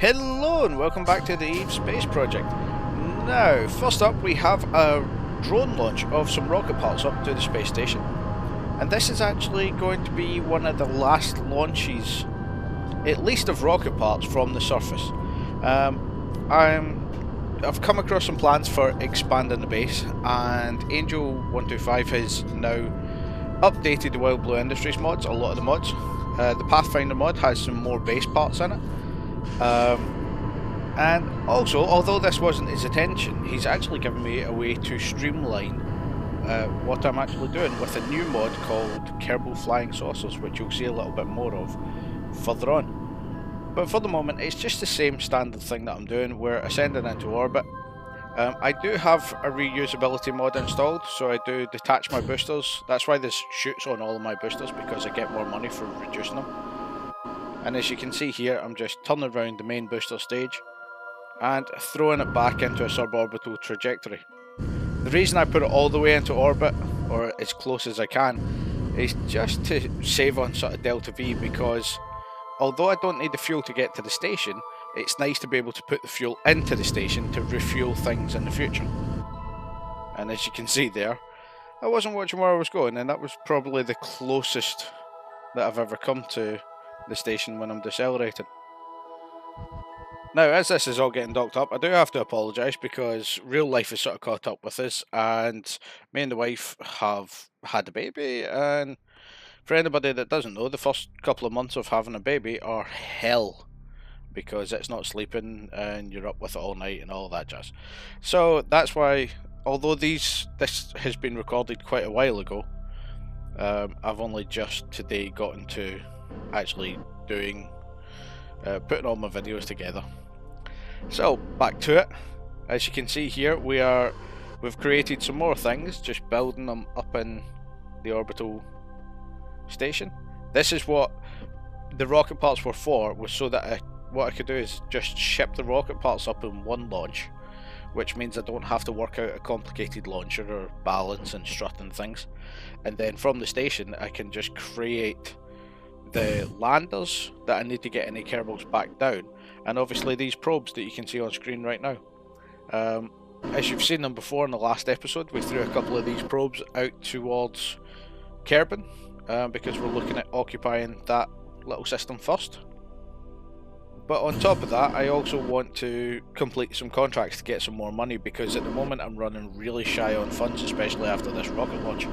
Hello and welcome back to the Eve Space Project. Now, first up we have a drone launch of some rocket parts up to the space station. And this is actually going to be one of the last launches, at least of rocket parts, from the surface. I've come across some plans for expanding the base, and Angel125 has now updated the Wild Blue Industries mods, a lot of the mods. The Pathfinder mod has some more base parts in it. And also, although this wasn't his intention, he's actually given me a way to streamline what I'm actually doing with a new mod called Kerbal Flying Saucers, which you'll see a little bit more of further on. But for the moment, it's just the same standard thing that I'm doing. We're ascending into orbit. I do have a reusability mod installed, so I do detach my boosters. That's why this shoots on all of my boosters, because I get more money for reducing them. And as you can see here, I'm just turning around the main booster stage and throwing it back into a suborbital trajectory. The reason I put it all the way into orbit, or as close as I can, is just to save on sort of delta V, because although I don't need the fuel to get to the station, it's nice to be able to put the fuel into the station to refuel things in the future. And as you can see there, I wasn't watching where I was going, and that was probably the closest that I've ever come to the station when I'm decelerating. Now, as this is all getting docked up, I do have to apologise, because real life has sort of caught up with us, and me and the wife have had a baby, and for anybody that doesn't know, the first couple of months of having a baby are hell, because it's not sleeping and you're up with it all night and all that jazz. So that's why, although this has been recorded quite a while ago, I've only just today gotten to actually doing putting all my videos together. So back to it. As you can see here, we've created some more things, just building them up in the orbital station. This is what the rocket parts were for, was so that what I could do is just ship the rocket parts up in one launch, which means I don't have to work out a complicated launcher or balance and strut and things. And then from the station I can just create the landers that I need to get any Kerbals back down, and obviously these probes that you can see on screen right now. As you've seen them before in the last episode, we threw a couple of these probes out towards Kerbin, because we're looking at occupying that little system first. But on top of that, I also want to complete some contracts to get some more money, because at the moment I'm running really shy on funds, especially after this rocket launch.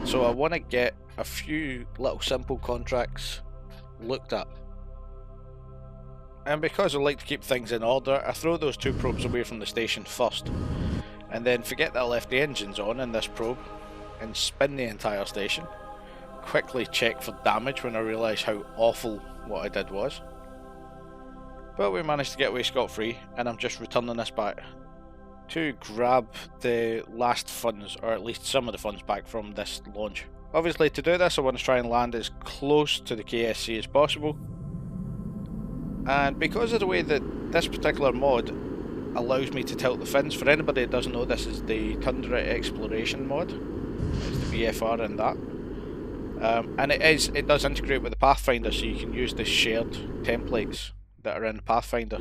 So I want to get a few little simple contracts looked at. And because I like to keep things in order, I throw those two probes away from the station first, and then forget that I left the engines on in this probe, and spin the entire station. Quickly check for damage when I realise how awful what I did was. But we managed to get away scot-free, and I'm just returning this back to grab the last funds, or at least some of the funds back from this launch. Obviously, to do this I want to try and land as close to the KSC as possible. And because of the way that this particular mod allows me to tilt the fins, for anybody that doesn't know, this is the Tundra Exploration mod. It's the BFR in that. And it does integrate with the Pathfinder, so you can use the shared templates that are in Pathfinder.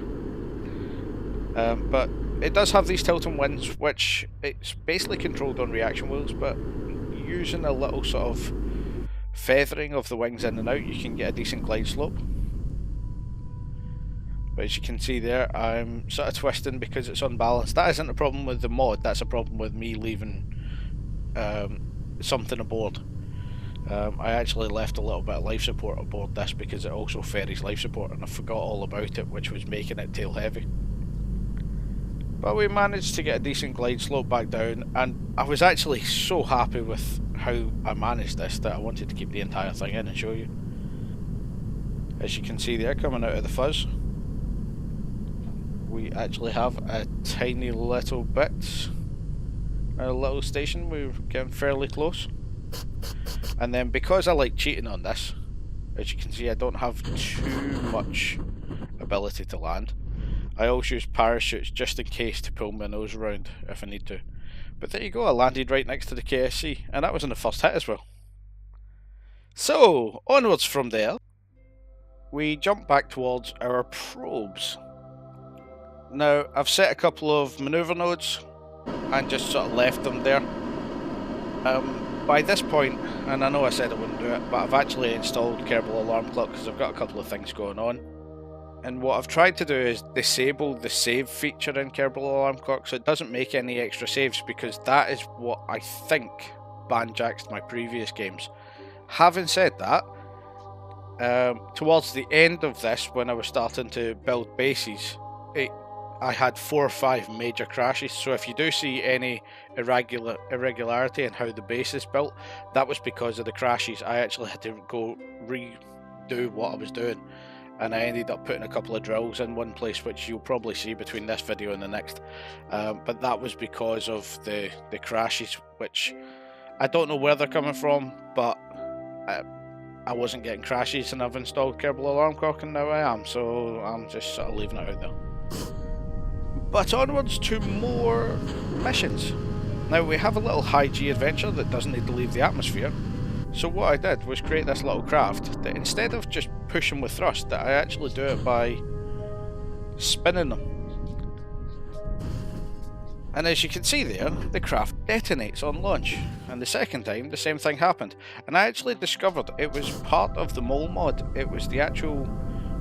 But it does have these tilt and wins, which it's basically controlled on reaction wheels, but using a little sort of feathering of the wings in and out, you can get a decent glide slope. But as you can see there, I'm sort of twisting because it's unbalanced. That isn't a problem with the mod, that's a problem with me leaving something aboard. I actually left a little bit of life support aboard this, because it also ferries life support, and I forgot all about it, which was making it tail heavy. But we managed to get a decent glide slope back down, and I was actually so happy with how I managed this that I wanted to keep the entire thing in and show you. As you can see there, coming out of the fuzz, we actually have a tiny little bit, a little station. We're getting fairly close. And then because I like cheating on this, as you can see I don't have too much ability to land. I always use parachutes just in case to pull my nose around if I need to. But there you go, I landed right next to the KSC, and that was in the first hit as well. So, onwards from there, we jump back towards our probes. Now, I've set a couple of maneuver nodes and just sort of left them there. By this point, and I know I said I wouldn't do it, but I've actually installed Kerbal Alarm Clock because I've got a couple of things going on. And what I've tried to do is disable the save feature in Kerbal Alarm Clock so it doesn't make any extra saves, because that is what I think banjaxed my previous games. Having said that, towards the end of this, when I was starting to build bases, I had 4 or 5 major crashes. So if you do see any irregularity in how the base is built, that was because of the crashes. I actually had to go redo what I was doing, and I ended up putting a couple of drills in one place, which you'll probably see between this video and the next. But that was because of the crashes, which I don't know where they're coming from, but I wasn't getting crashes, and I've installed Kerbal Alarm Clock, and now I am, so I'm just sort of leaving it out there. But onwards to more missions. Now, we have a little high G adventure that doesn't need to leave the atmosphere. So what I did was create this little craft that, instead of just pushing with thrust, that I actually do it by spinning them. And as you can see there, the craft detonates on launch. And the second time, the same thing happened. And I actually discovered it was part of the mole mod. It was the actual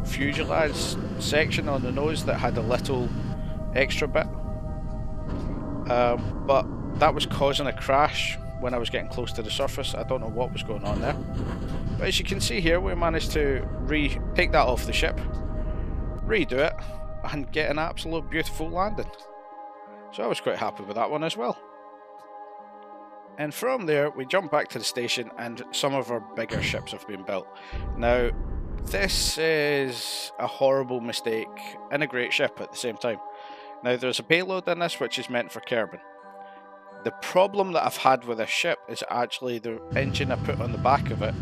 fuselage section on the nose that had a little extra bit. But that was causing a crash when I was getting close to the surface. I don't know what was going on there. But as you can see here, we managed to take that off the ship, redo it, and get an absolute beautiful landing. So I was quite happy with that one as well. And from there, we jump back to the station, and some of our bigger ships have been built. Now, this is a horrible mistake and a great ship at the same time. Now, there's a payload in this which is meant for Kerbin. The problem that I've had with this ship is actually the engine I put on the back of it,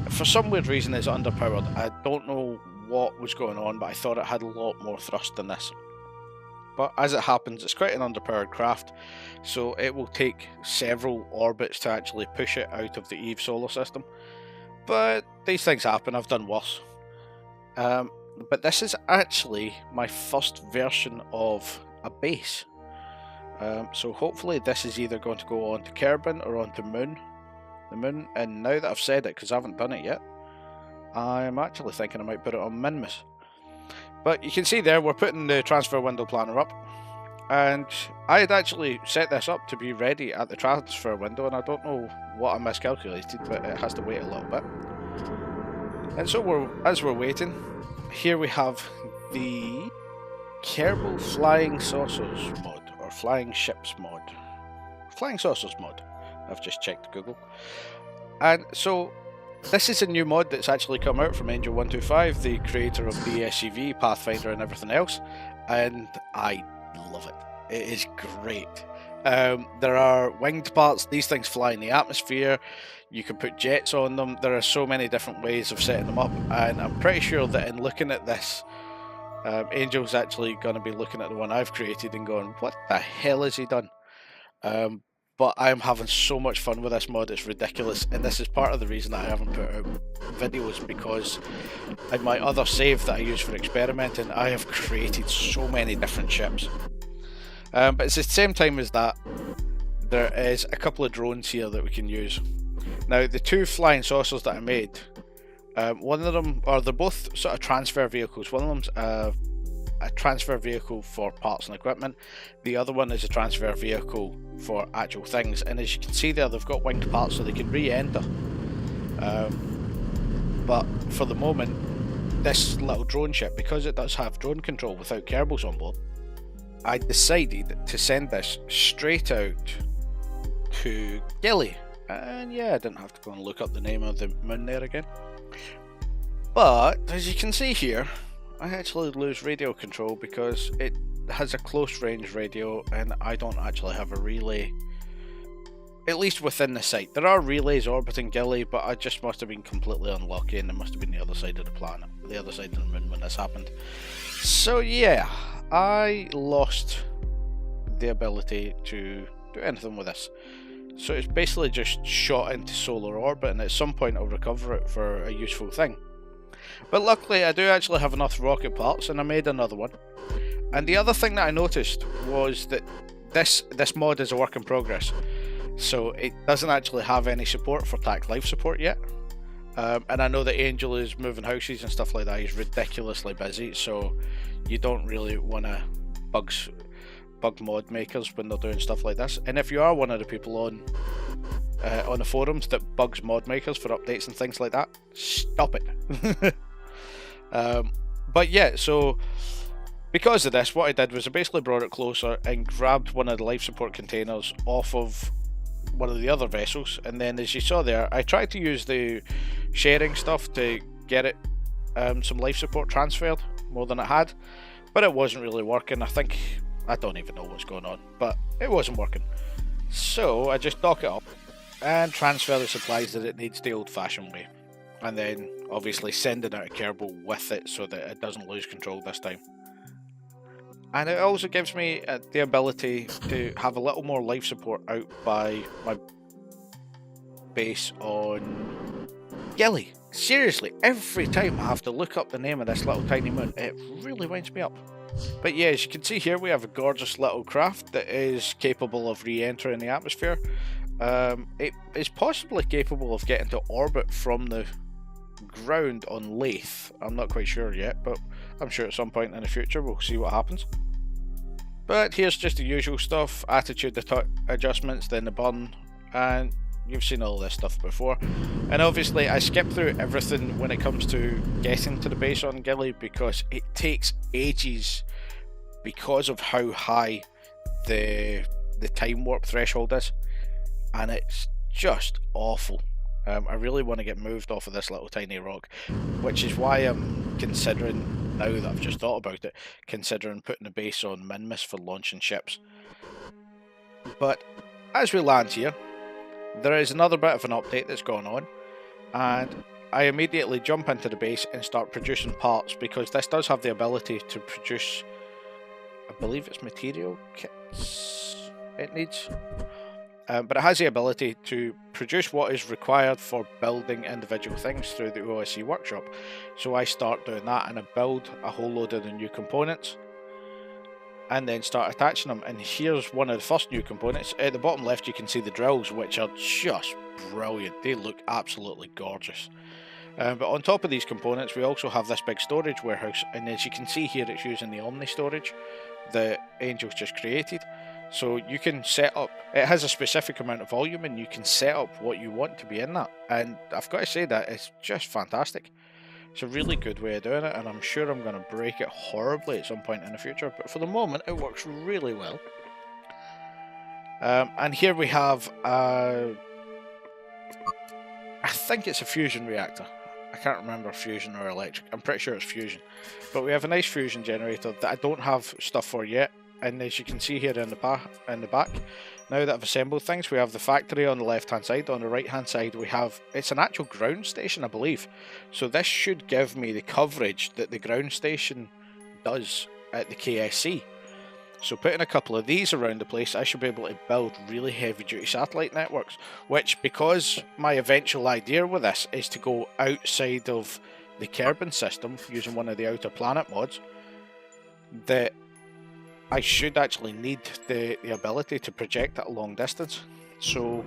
for some weird reason, is underpowered. I don't know what was going on, but I thought it had a lot more thrust than this. But as it happens, it's quite an underpowered craft, so it will take several orbits to actually push it out of the Eve solar system. But these things happen, I've done worse. But this is actually my first version of a base. So hopefully this is either going to go on to Kerbin or on to the Moon. And now that I've said it, because I haven't done it yet, I'm actually thinking I might put it on Minmus. But you can see there, we're putting the transfer window planner up. And I had actually set this up to be ready at the transfer window, and I don't know what I miscalculated, but it has to wait a little bit. And so as we're waiting, here we have the Kerbal Flying Saucers mod, or Flying Ships mod. Flying Saucers mod. I've just checked Google. And so this is a new mod that's actually come out from Angel 125, the creator of the SCV, Pathfinder and everything else, and I love it. It is great. There are winged parts. These things fly in the atmosphere. You can put jets on them. There are so many different ways of setting them up, and I'm pretty sure that in looking at this, Angel's actually going to be looking at the one I've created and going, what the hell has he done? But I'm having so much fun with this mod, it's ridiculous, and this is part of the reason that I haven't put out videos, because in my other save that I use for experimenting, I have created so many different ships. But it's the same time as that, there is a couple of drones here that we can use. Now, the two flying saucers that I made, one of them, or they're both sort of transfer vehicles. One of them's a transfer vehicle for parts and equipment. The other one is a transfer vehicle for actual things. And as you can see there, they've got winged parts so they can re-enter. But for the moment, this little drone ship, because it does have drone control without Kerbals on board, I decided to send this straight out to Gilly. And yeah, I didn't have to go and look up the name of the moon there again. But as you can see here, I actually lose radio control because it has a close range radio and I don't actually have a relay, at least within the site. There are relays orbiting Gilly, but I just must have been completely unlucky and it must have been the other side of the planet, the other side of the moon when this happened. So yeah, I lost the ability to do anything with this. So it's basically just shot into solar orbit, and at some point I'll recover it for a useful thing. But luckily I do actually have enough rocket parts, and I made another one. And the other thing that I noticed was that this mod is a work in progress, so it doesn't actually have any support for TAC life support yet. And I know that Angel is moving houses and stuff like that. He's ridiculously busy, so you don't really want to bug mod makers when they're doing stuff like this. And if you are one of the people on the forums that bugs mod makers for updates and things like that, stop it. But yeah, so because of this, what I did was I basically brought it closer and grabbed one of the life support containers off of one of the other vessels, and then as you saw there, I tried to use the sharing stuff to get it some life support transferred more than it had, but it wasn't really working. I don't even know what's going on, but it wasn't working. So I just dock it up and transfer the supplies that it needs the old-fashioned way, and then obviously send it out of Kerbal with it so that it doesn't lose control this time. And it also gives me the ability to have a little more life support out by my base on Gilly. Seriously, every time I have to look up the name of this little tiny moon, it really winds me up. But yeah, as you can see here, we have a gorgeous little craft that is capable of re-entering the atmosphere. It is possibly capable of getting to orbit from the ground on Lathe. I'm not quite sure yet, but I'm sure at some point in the future we'll see what happens. But here's just the usual stuff: attitude adjustments, then the burn, and you've seen all this stuff before. And obviously I skipped through everything when it comes to getting to the base on Gilly, because it takes ages because of how high the time warp threshold is, and it's just awful. I really want to get moved off of this little tiny rock, which is why I'm considering, now that I've just thought about it, considering putting a base on Minmus for launching ships. But as we land here, there is another bit of an update that's going on, and I immediately jump into the base and start producing parts, because this does have the ability to produce, I believe it's material kits it needs. But it has the ability to produce what is required for building individual things through the OSC workshop. So I start doing that, and I build a whole load of the new components and then start attaching them. And here's one of the first new components. At the bottom left you can see the drills, which are just brilliant. They look absolutely gorgeous. But on top of these components we also have this big storage warehouse, and as you can see here, it's using the Omni storage that Angel's just created. So you can set up, it has a specific amount of volume, and you can set up what you want to be in that. And I've got to say that it's just fantastic. It's a really good way of doing it, and I'm sure I'm going to break it horribly at some point in the future, but for the moment it works really well. And here we have, I think it's a fusion reactor. I can't remember fusion or electric. I'm pretty sure it's fusion. But we have a nice fusion generator that I don't have stuff for yet. And as you can see here in the back, now that I've assembled things, we have the factory on the left hand side. On the right hand side we have, it's an actual ground station, I believe. So this should give me the coverage that the ground station does at the KSC. So putting a couple of these around the place, I should be able to build really heavy duty satellite networks, which, because my eventual idea with this is to go outside of the Kerbin system using one of the outer planet mods, that I should actually need the ability to project at a long distance. So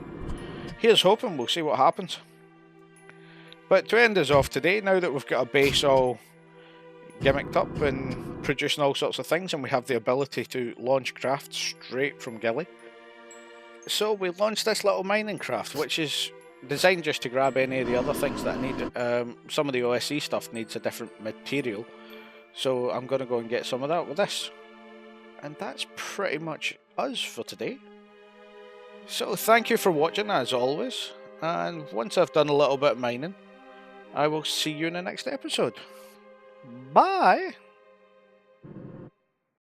here's hoping, we'll see what happens. But to end us off today, now that we've got a base all gimmicked up and producing all sorts of things, and we have the ability to launch craft straight from Gilly. So we launched this little mining craft, which is designed just to grab any of the other things that I need. Some of the OSC stuff needs a different material, so I'm going to go and get some of that with this. And that's pretty much us for today. So thank you for watching as always, and once I've done a little bit of mining, I will see you in the next episode. Bye!